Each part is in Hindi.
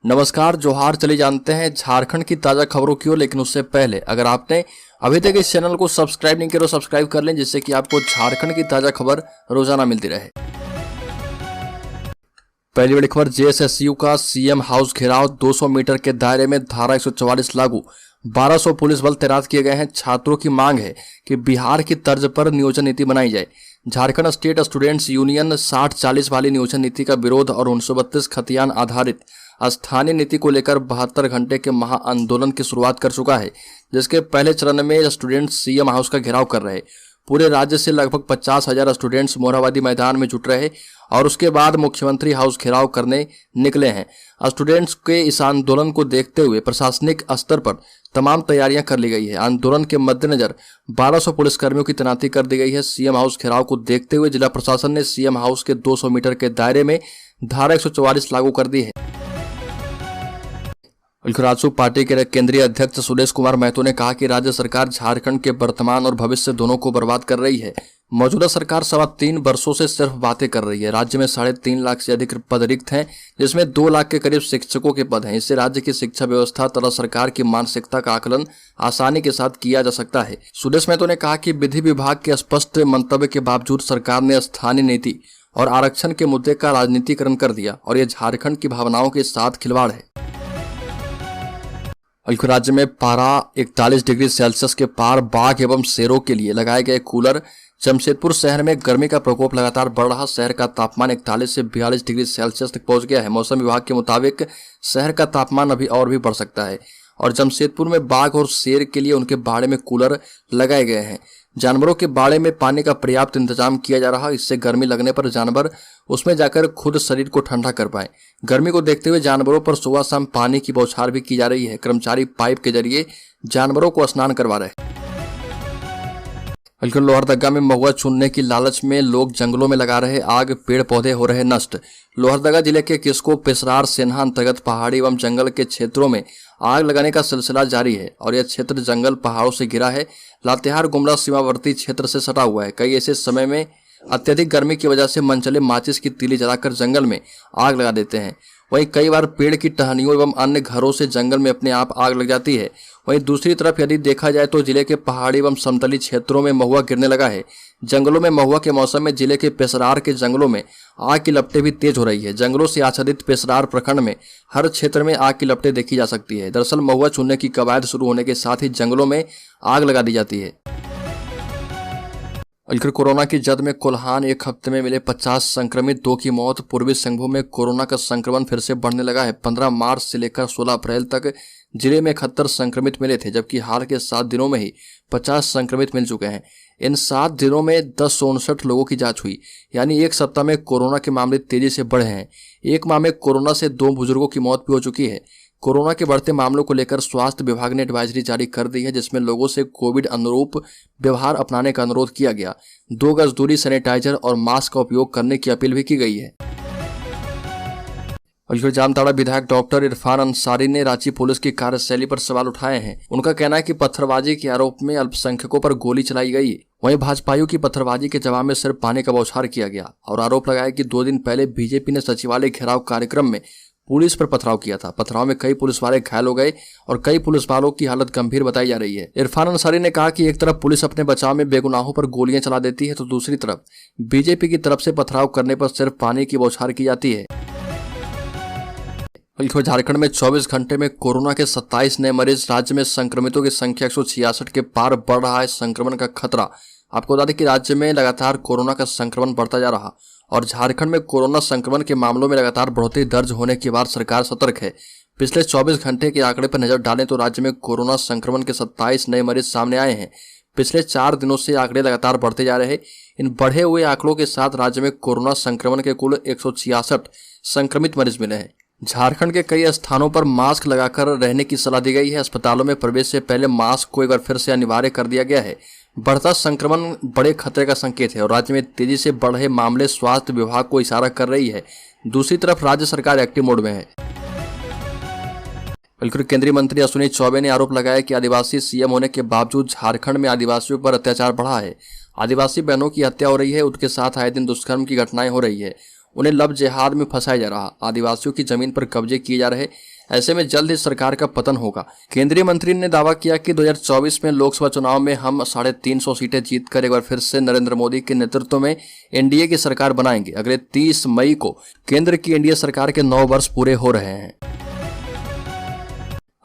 नमस्कार, जोहार। चलिए जानते हैं झारखंड की ताज़ा खबरों की ओर। लेकिन उससे पहले अगर आपने अभी तक इस चैनल को सब्सक्राइब नहीं किया तो सब्सक्राइब कर लें, जिससे कि आपको झारखंड की ताज़ा खबर रोजाना मिलती रहे। पहली बड़ी खबर, जेएसएसयू का सीएम हाउस घेराव, 200 मीटर के दायरे में धारा 144 लागू, 1200 पुलिस बल तैनात किए गए हैं। छात्रों की मांग है कि बिहार की तर्ज पर नियोजन नीति बनाई जाए। झारखंड स्टेट स्टूडेंट्स यूनियन 60-40 वाली नियोजन नीति का विरोध और 1932 खतियान आधारित स्थानीय नीति को लेकर 72 घंटे के महाआंदोलन की शुरुआत कर चुका है, जिसके पहले चरण में स्टूडेंट्स सीएम हाउस का घेराव कर रहे। पूरे राज्य से लगभग 50,000 स्टूडेंट्स मोरहाबादी मैदान में जुट रहे और उसके बाद मुख्यमंत्री हाउस घेराव करने निकले हैं। स्टूडेंट्स के इस आंदोलन को देखते हुए प्रशासनिक स्तर पर तमाम तैयारियां कर ली गई है। आंदोलन के मद्देनजर 1200 पुलिसकर्मियों की तैनाती कर दी गई है। सीएम हाउस घेराव को देखते हुए जिला प्रशासन ने सीएम हाउस के 200 मीटर के दायरे में धारा 144 लागू कर दी है। राजपूत पार्टी के केंद्रीय अध्यक्ष सुदेश कुमार महतो ने कहा कि राज्य सरकार झारखंड के वर्तमान और भविष्य दोनों को बर्बाद कर रही है। मौजूदा सरकार 3.25 वर्षों से सिर्फ बातें कर रही है। राज्य में 3.5 लाख से अधिक पद रिक्त हैं, जिसमें 2 लाख के करीब शिक्षकों के पद हैं। इससे राज्य की शिक्षा व्यवस्था तथा सरकार की मानसिकता का आकलन आसानी के साथ किया जा सकता है। सुदेश महतो ने कहा कि विधि विभाग के स्पष्ट मंतव्य के बावजूद सरकार ने स्थानीय नीति और आरक्षण के मुद्दे का राजनीतिकरण कर दिया और यह झारखंड की भावनाओं के साथ खिलवाड़ है। राज्य में पारा 41 डिग्री सेल्सियस के पार बाघ एवं शेरों के लिए लगाए गए कूलर। जमशेदपुर शहर में गर्मी का प्रकोप लगातार बढ़ रहा। शहर का तापमान 41 से 42 डिग्री सेल्सियस तक पहुंच गया है। मौसम विभाग के मुताबिक शहर का तापमान अभी और भी बढ़ सकता है और जमशेदपुर में बाघ और शेर के लिए उनके बाड़े में कूलर लगाए गए हैं। जानवरों के बाड़े में पानी का पर्याप्त इंतजाम किया जा रहा है। इससे गर्मी लगने पर जानवर उसमें जाकर खुद शरीर को ठंडा कर पाए। गर्मी को देखते हुए जानवरों पर सुबह शाम पानी की बौछार भी की जा रही है। कर्मचारी पाइप के जरिए जानवरों को स्नान करवा रहे हैं। लोहरदगा में महुआ चुनने की लालच में लोग जंगलों में लगा रहे आग, पेड़ पौधे हो रहे नष्ट। लोहरदगा जिले के किस्को पेशरार सेन्हा अंतर्गत पहाड़ी एवं जंगल के क्षेत्रों में आग लगाने का सिलसिला जारी है और यह क्षेत्र जंगल पहाड़ों से घिरा है। लातेहार गुमला सीमावर्ती क्षेत्र से सटा हुआ है। कई ऐसे समय में अत्यधिक गर्मी की वजह से मनचले माचिस की तीली जलाकर जंगल में आग लगा देते हैं। वहीं कई बार पेड़ की टहनियों एवं अन्य घरों से जंगल में अपने आप आग लग जाती है। वहीं दूसरी तरफ यदि देखा जाए तो जिले के पहाड़ी एवं समतली क्षेत्रों में महुआ गिरने लगा है। जंगलों में महुआ के मौसम में जिले के पेशरार के जंगलों में आग की लपटें भी तेज हो रही है। जंगलों से आच्छादित पेशरार प्रखंड में हर क्षेत्र में आग की लपटें देखी जा सकती है। दरअसल महुआ चुनने की कवायद शुरू होने के साथ ही जंगलों में आग लगा दी जाती है। कोरोना की जद में कोल्हान, एक हफ्ते में मिले 50 संक्रमित, 2 की मौत। पूर्वी सिंहभूम में कोरोना का संक्रमण फिर से बढ़ने लगा है। 15 मार्च से लेकर 16 अप्रैल तक जिले में 71 संक्रमित मिले थे, जबकि हाल के 7 दिनों में ही 50 संक्रमित मिल चुके हैं। इन 7 दिनों में 1059 लोगों की जांच हुई, यानी एक सप्ताह में कोरोना के मामले तेजी से बढ़े हैं। एक माह में कोरोना से 2 बुजुर्गों की मौत भी हो चुकी है। कोरोना के बढ़ते मामलों को लेकर स्वास्थ्य विभाग ने एडवाइजरी जारी कर दी है, जिसमें लोगों से कोविड अनुरूप व्यवहार अपनाने का अनुरोध किया गया। 2 गज दूरी, सैनिटाइजर और मास्क का उपयोग करने की अपील भी की गई है। जामताड़ा विधायक डॉक्टर इरफान अंसारी ने रांची पुलिस की कार्यशैली पर सवाल उठाए हैं। उनका कहना है कि पत्थरबाजी के आरोप में अल्पसंख्यकों पर गोली चलाई गई। वहीं भाजपाइयों की पत्थरबाजी के जवाब में सिर्फ पानी का बौछार किया गया और आरोप लगाया कि 2 दिन पहले बीजेपी ने सचिवालय घेराव कार्यक्रम में पुलिस पर पथराव किया था। पथराव में कई पुलिस वाले घायल हो गए और कई पुलिस वालों की हालत गंभीर बताई जा रही है। इरफान अंसारी ने कहा कि एक तरफ पुलिस अपने बचाव में बेगुनाहों पर गोलियां चला देती है, तो दूसरी तरफ बीजेपी की तरफ से पथराव करने पर सिर्फ पानी की बौछार की जाती है। झारखंड में 24 घंटे में कोरोना के 27 नए मरीज। राज्य में संक्रमितों की संख्या 166 के पार बढ़ रहा है संक्रमण का खतरा। आपको बता दें कि राज्य में लगातार कोरोना का संक्रमण बढ़ता जा रहा और झारखंड में कोरोना संक्रमण के मामलों में लगातार बढ़ोतरी दर्ज होने के बाद सरकार सतर्क है। पिछले 24 घंटे के आंकड़े पर नजर डालें तो राज्य में कोरोना संक्रमण के 27 नए मरीज सामने आए हैं। पिछले 4 दिनों से आंकड़े लगातार बढ़ते जा रहे हैं। इन बढ़े हुए आंकड़ों के साथ राज्य में कोरोना संक्रमण के कुल 166 संक्रमित मरीज मिले हैं। झारखंड के कई स्थानों पर मास्क लगाकर रहने की सलाह दी गई है। अस्पतालों में प्रवेश से पहले मास्क को एक बार फिर से अनिवार्य कर दिया गया है। बढ़ता संक्रमण बड़े खतरे का संकेत है और राज्य में तेजी से बढ़ रहे मामले स्वास्थ्य विभाग को इशारा कर रही है। दूसरी तरफ राज्य सरकार एक्टिव मोड में है। बिल्कुल, केंद्रीय मंत्री अश्विनी चौबे ने आरोप लगाया कि आदिवासी सीएम होने के बावजूद झारखंड में आदिवासियों पर अत्याचार बढ़ा है। आदिवासी बहनों की हत्या हो रही है, उनके साथ आए दिन दुष्कर्म की घटनाएं हो रही है। उन्हें लव जिहाद में फंसाया जा रहा, आदिवासियों की जमीन पर कब्जे किए जा रहे। ऐसे में जल्द ही सरकार का पतन होगा। केंद्रीय मंत्री ने दावा किया कि 2024 में लोकसभा चुनाव में हम 350 सीटें जीतकर एक बार फिर से नरेंद्र मोदी के नेतृत्व में एनडीए की सरकार बनाएंगे। अगले 30 मई को केंद्र की एनडीए सरकार के 9 वर्ष पूरे हो रहे हैं।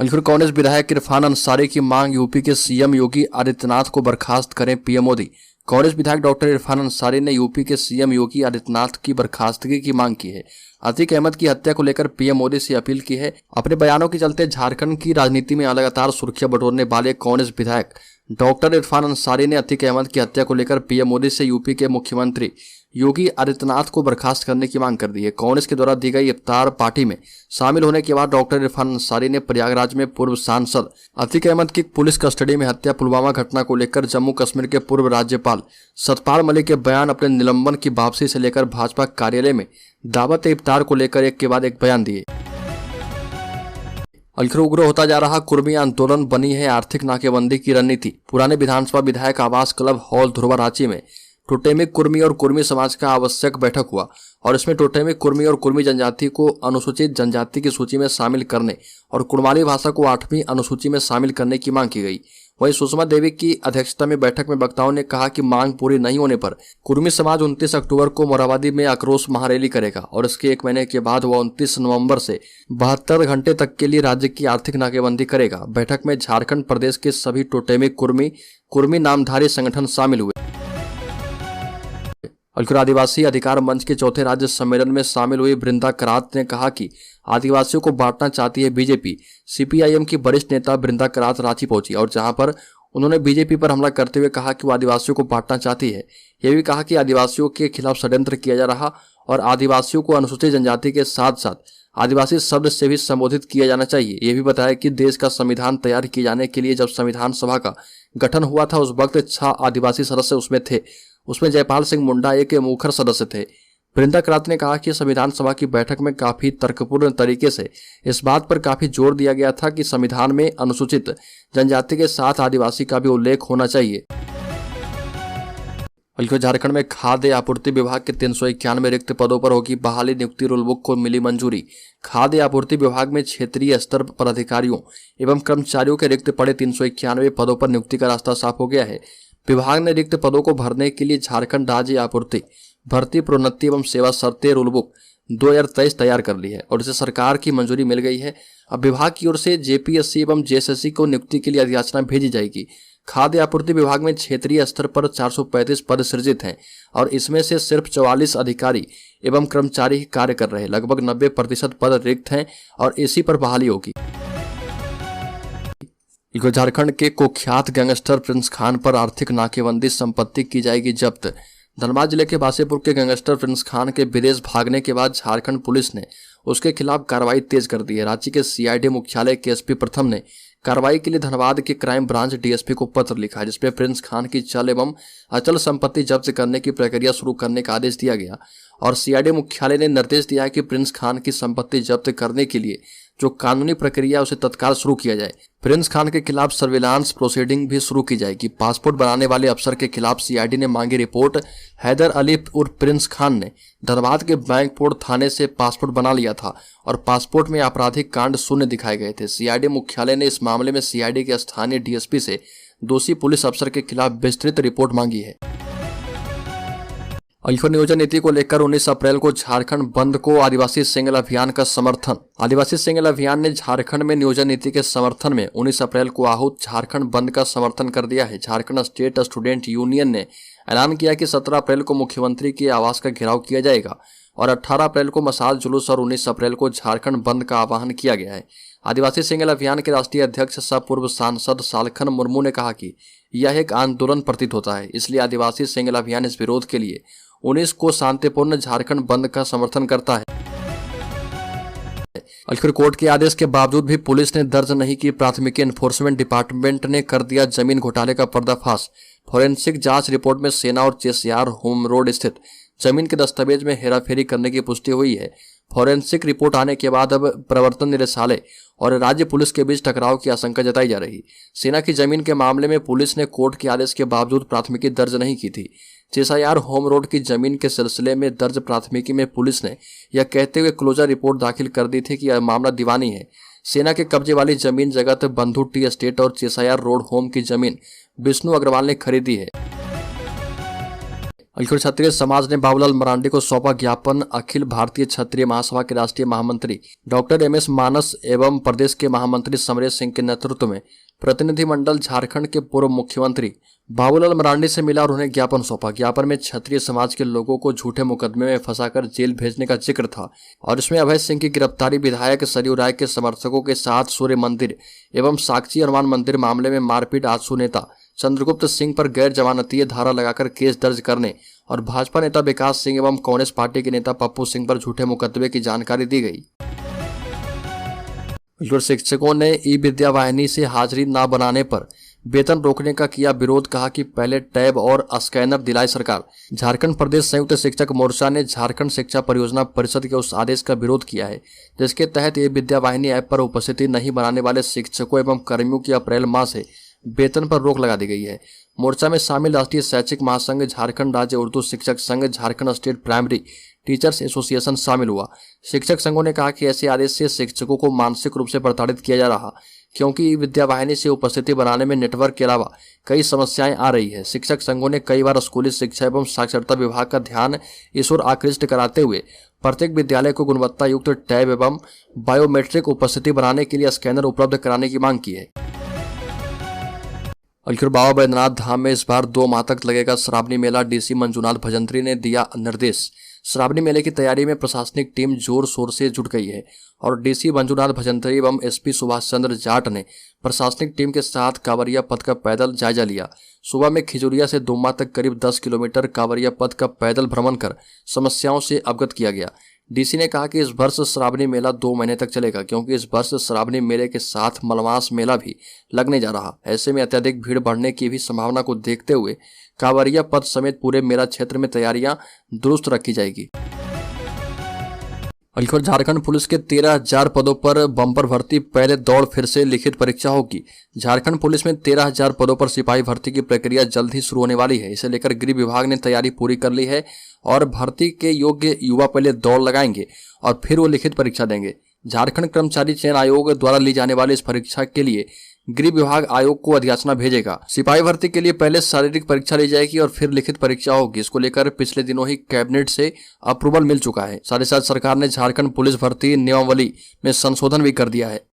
कांग्रेस विधायक इरफान अंसारी की मांग, यूपी के सीएम योगी आदित्यनाथ को बर्खास्त करें पीएम मोदी। कांग्रेस विधायक डॉक्टर इरफान अंसारी ने यूपी के सीएम योगी आदित्यनाथ की बर्खास्तगी की मांग की है। अतीक अहमद की हत्या को लेकर पीएम मोदी से अपील की है। अपने बयानों के चलते झारखंड की राजनीति में लगातार सुर्खियां बटोरने वाले कांग्रेस विधायक डॉक्टर इरफान अंसारी ने अतीक अहमद की हत्या को लेकर पीएम मोदी से यूपी के मुख्यमंत्री योगी आदित्यनाथ को बर्खास्त करने की मांग कर दी है। कांग्रेस के द्वारा दी गई इफ्तार पार्टी में शामिल होने के बाद डॉक्टर इरफान अंसारी ने प्रयागराज में पूर्व सांसद अतीक अहमद की पुलिस कस्टडी में हत्या पुलवामा घटना को लेकर जम्मू कश्मीर के पूर्व राज्यपाल सतपाल मलिक के बयान, अपने निलंबन की वापसी से लेकर भाजपा कार्यालय में दावत इफ्तार को लेकर एक के बाद एक बयान दिए। उग्र होता जा रहा कुर्मी आंदोलन बनी है आर्थिक नाकेबंदी की रणनीति। पुराने विधानसभा विधायक आवास क्लब हॉल ध्रुवा रांची में टोटेमिक कुर्मी और कुर्मी समाज का आवश्यक बैठक हुआ और इसमें टोटेमिक कुर्मी और कुर्मी जनजाति को अनुसूचित जनजाति की सूची में शामिल करने और कुड़माली भाषा को 8वीं अनुसूची में शामिल करने की मांग की गई। वहीं सुषमा देवी की अध्यक्षता में बैठक में वक्ताओं ने कहा कि मांग पूरी नहीं होने पर कुर्मी समाज 29 अक्टूबर को मोरहाबादी में आक्रोश महारैली करेगा और इसके 1 महीने के बाद वह 29 नवंबर से 72 घंटे तक के लिए राज्य की आर्थिक नाकेबंदी करेगा। बैठक में झारखंड प्रदेश के सभी टोटेमिक कुर्मी नामधारी संगठन शामिल हुए। आदिवासी अधिकार मंच के चौथे राज्य सम्मेलन में शामिल हुई बृंदा करात ने कहा कि आदिवासियों को बांटना चाहती है बीजेपी। सीपीआईएम की वरिष्ठ नेता बृंदा करात रांची पहुंची और जहां पर उन्होंने बीजेपी पर हमला करते हुए कहा कि वो आदिवासियों को बांटना चाहती है। यह भी कहा कि आदिवासियों के खिलाफ षड्यंत्र किया जा रहा और आदिवासियों को अनुसूचित जनजाति के साथ साथ आदिवासी शब्द से भी संबोधित किया जाना चाहिए। यह भी बताया कि देश का संविधान तैयार किए जाने के लिए जब संविधान सभा का गठन हुआ था उस वक्त 6 आदिवासी सदस्य उसमें थे। उसमें जयपाल सिंह मुंडा एक मुखर सदस्य थे। बृंदा करात ने कहा कि संविधान सभा की बैठक में काफी तर्कपूर्ण तरीके से इस बात पर काफी जोर दिया गया था कि संविधान में अनुसूचित जनजाति के साथ आदिवासी का भी उल्लेख होना चाहिए। झारखंड में खाद्य आपूर्ति विभाग के 391 रिक्त पदों पर होगी बहाली, नियुक्ति रूल बुक को मिली मंजूरी। खाद्य आपूर्ति विभाग में क्षेत्रीय स्तर पर अधिकारियों एवं कर्मचारियों के रिक्त पड़े 391 पदों पर नियुक्ति का रास्ता साफ हो गया है। विभाग ने रिक्त पदों को भरने के लिए झारखंड राज्य आपूर्ति भर्ती प्रोन्नति एवं सेवा शर्तें रूल बुक 2023 तैयार कर ली है और इसे सरकार की मंजूरी मिल गई है। अब विभाग की ओर से जेपीएससी एवं जेएसएससी को नियुक्ति के लिए अधियाचना भेजी जाएगी। खाद्य आपूर्ति विभाग में क्षेत्रीय स्तर पर 435 पद सृजित हैं और इसमें से सिर्फ 44 अधिकारी एवं कर्मचारी ही कार्य कर रहे हैं। लगभग 90% पद रिक्त हैं और इसी पर बहाली होगी। झारखंड के कुख्यात गैंगस्टर प्रिंस खान पर आर्थिक नाकेबंदी, संपत्ति की जाएगी जब्त। धनबाद जिले के बासेपुर के गैंगस्टर प्रिंस खान के विदेश भागने के बाद झारखंड पुलिस ने उसके खिलाफ कार्रवाई तेज कर दी है। रांची के सीआईडी मुख्यालय के एसपी प्रथम ने कार्रवाई के लिए धनबाद के क्राइम ब्रांच डीएसपी को पत्र लिखा है, जिसमें प्रिंस खान की चल एवं अचल संपत्ति जब्त करने की प्रक्रिया शुरू करने का आदेश दिया गया और सीआईडी मुख्यालय ने निर्देश दिया कि प्रिंस खान की संपत्ति जब्त करने के लिए जो कानूनी प्रक्रिया उसे तत्काल शुरू किया जाए। प्रिंस खान के खिलाफ सर्विलांस प्रोसीडिंग भी शुरू की जाएगी। पासपोर्ट बनाने वाले अफसर के खिलाफ सीआईडी ने मांगी रिपोर्ट। हैदर अली उर्फ प्रिंस खान ने धनबाद के बैंकपोर्ट थाने से पासपोर्ट बना लिया था और पासपोर्ट में आपराधिक कांड शून्य दिखाए गए थे। सीआईडी मुख्यालय ने इस मामले में सीआईडी के स्थानीय डीएसपी से दोषी पुलिस अफसर के खिलाफ विस्तृत रिपोर्ट मांगी है। नियोजन नीति को लेकर 19 अप्रैल को झारखंड बंद को आदिवासी सिंगल अभियान का समर्थन। आदिवासी सिंगल अभियान ने झारखंड में नियोजन नीति के समर्थन में 19 अप्रैल को आहूत झारखंड बंद का समर्थन कर दिया है। झारखंड स्टेट स्टूडेंट यूनियन ने ऐलान किया कि 17 अप्रैल को मुख्यमंत्री के आवास का घेराव किया जाएगा और 18 अप्रैल को मशाल जुलूस और 19 अप्रैल को झारखंड बंद का आह्वान किया गया है। आदिवासी सिंगल अभियान के राष्ट्रीय अध्यक्ष सह पूर्व सांसद सालखन मुर्मू ने कहा कि यह एक आंदोलन प्रतीत होता है, इसलिए आदिवासी सिंगल अभियान इस विरोध के लिए 19 को शांतिपूर्ण झारखंड बंद का समर्थन करता है। कोर्ट के आदेश के बावजूद भी पुलिस ने दर्ज नहीं की प्राथमिकी। एनफोर्समेंट डिपार्टमेंट ने कर दिया जमीन घोटाले का पर्दाफाश। फॉरेंसिक जांच रिपोर्ट में सेना और चेसियार होम रोड स्थित जमीन के दस्तावेज में हेराफेरी करने की पुष्टि हुई है। फॉरेंसिक रिपोर्ट आने के बाद अब प्रवर्तन निदेशालय और राज्य पुलिस के बीच टकराव की आशंका जताई जा रही। सेना की जमीन के मामले में पुलिस ने कोर्ट के आदेश के बावजूद प्राथमिकी दर्ज नहीं की थी। चेसायार होम रोड की जमीन के सिलसिले में दर्ज प्राथमिकी में पुलिस ने यह कहते हुए क्लोजर रिपोर्ट दाखिल कर दी थी कि यह मामला दीवानी है। सेना के कब्जे वाली जमीन जगत बंधु टी एस्टेट और चेसायार रोड होम की जमीन विष्णु अग्रवाल ने खरीदी है। अखिल क्षत्रिय समाज ने बाबूलाल मरांडी को सौंपा ज्ञापन। अखिल भारतीय क्षत्रिय महासभा के राष्ट्रीय महामंत्री डॉक्टर एम.एस. मानस एवं प्रदेश के महामंत्री समरेश सिंह के नेतृत्व में प्रतिनिधिमंडल झारखंड के पूर्व मुख्यमंत्री बाबूलाल मरांडी से मिला और उन्हें ज्ञापन सौंपा। ज्ञापन में क्षत्रिय समाज के लोगों को झूठे मुकदमे में फंसाकर जेल भेजने का जिक्र था और इसमें अभय सिंह की गिरफ्तारी, विधायक सरयू राय के समर्थकों के साथ सूर्य मंदिर एवं साक्षी हनुमान मंदिर मामले में मारपीट, आजसू नेता चंद्रगुप्त सिंह पर गैर जमानतीय धारा लगाकर केस दर्ज करने और भाजपा नेता विकास सिंह एवं कांग्रेस पार्टी के नेता पप्पू सिंह पर झूठे मुकदमे की जानकारी दी गई। शिक्षकों ने ई विद्या वाहिनी से हाजिरी न बनाने पर वेतन रोकने का किया विरोध। कहा कि पहले टैब और स्कैनर दिलाए सरकार। झारखंड प्रदेश संयुक्त शिक्षक मोर्चा ने झारखंड शिक्षा परियोजना परिषद के उस आदेश का विरोध किया है जिसके तहत ई विद्या वाहिनी ऐप पर उपस्थिति नहीं बनाने वाले शिक्षकों एवं कर्मियों की अप्रैल माह से वेतन पर रोक लगा दी गई है। मोर्चा में शामिल राष्ट्रीय शैक्षिक महासंघ, झारखंड राज्य उर्दू शिक्षक संघ, Jharkhand state primary teachers association शामिल हुआ। शिक्षक संघों ने कहा कि ऐसे आदेश से शिक्षकों को मानसिक रूप से प्रताड़ित किया जा रहा क्योंकि विद्या वाहिनी से उपस्थिति बनाने में नेटवर्क के अलावा कई समस्याएं आ रही है। शिक्षक संघों ने कई बार स्कूली शिक्षा एवं साक्षरता विभाग का ध्यान इस ओर आकृष्ट कराते हुए प्रत्येक विद्यालय को गुणवत्ता युक्त टैब एवं बायोमेट्रिक उपस्थिति बनाने के लिए स्कैनर उपलब्ध कराने की मांग की है। अलखुर बाबा बैद्यनाथ धाम में इस बार 2 माह तक लगेगा श्रावणी मेला। डीसी मंजूनाथ भजंत्री ने दिया निर्देश। श्रावणी मेले की तैयारी में प्रशासनिक टीम जोर शोर से जुट गई है और डीसी मंजूनाथ भजंत्री एवं एसपी सुभाष चंद्र जाट ने प्रशासनिक टीम के साथ कांवरिया पथ का पैदल जायजा लिया। सुबह में खिजूरिया से डुम्मा तक करीब 10 किलोमीटर कांवरिया पथ का पैदल भ्रमण कर समस्याओं से अवगत किया गया। डीसी ने कहा कि इस वर्ष श्रावणी मेला 2 महीने तक चलेगा क्योंकि इस वर्ष श्रावणी मेले के साथ मलमास मेला भी लगने जा रहा। ऐसे में अत्यधिक भीड़ बढ़ने की भी संभावना को देखते हुए कांवरिया पथ समेत पूरे मेला क्षेत्र में तैयारियां दुरुस्त रखी जाएगी। अलखुर झारखंड पुलिस के 13,000 पदों पर बम्पर भर्ती, पहले दौड़ फिर से लिखित परीक्षा होगी। झारखंड पुलिस में 13,000 पदों पर सिपाही भर्ती की प्रक्रिया जल्द ही शुरू होने वाली है। इसे लेकर गृह विभाग ने तैयारी पूरी कर ली है और भर्ती के योग्य युवा पहले दौड़ लगाएंगे और फिर वो लिखित परीक्षा देंगे। झारखंड कर्मचारी चयन आयोग द्वारा ली जाने वाली इस परीक्षा के लिए गृह विभाग आयोग को अधियाचना भेजेगा। सिपाही भर्ती के लिए पहले शारीरिक परीक्षा ली जाएगी और फिर लिखित परीक्षा होगी। इसको लेकर पिछले दिनों ही कैबिनेट से अप्रूवल मिल चुका है। साथ ही साथ सरकार ने झारखंड पुलिस भर्ती नियमावली में संशोधन भी कर दिया है।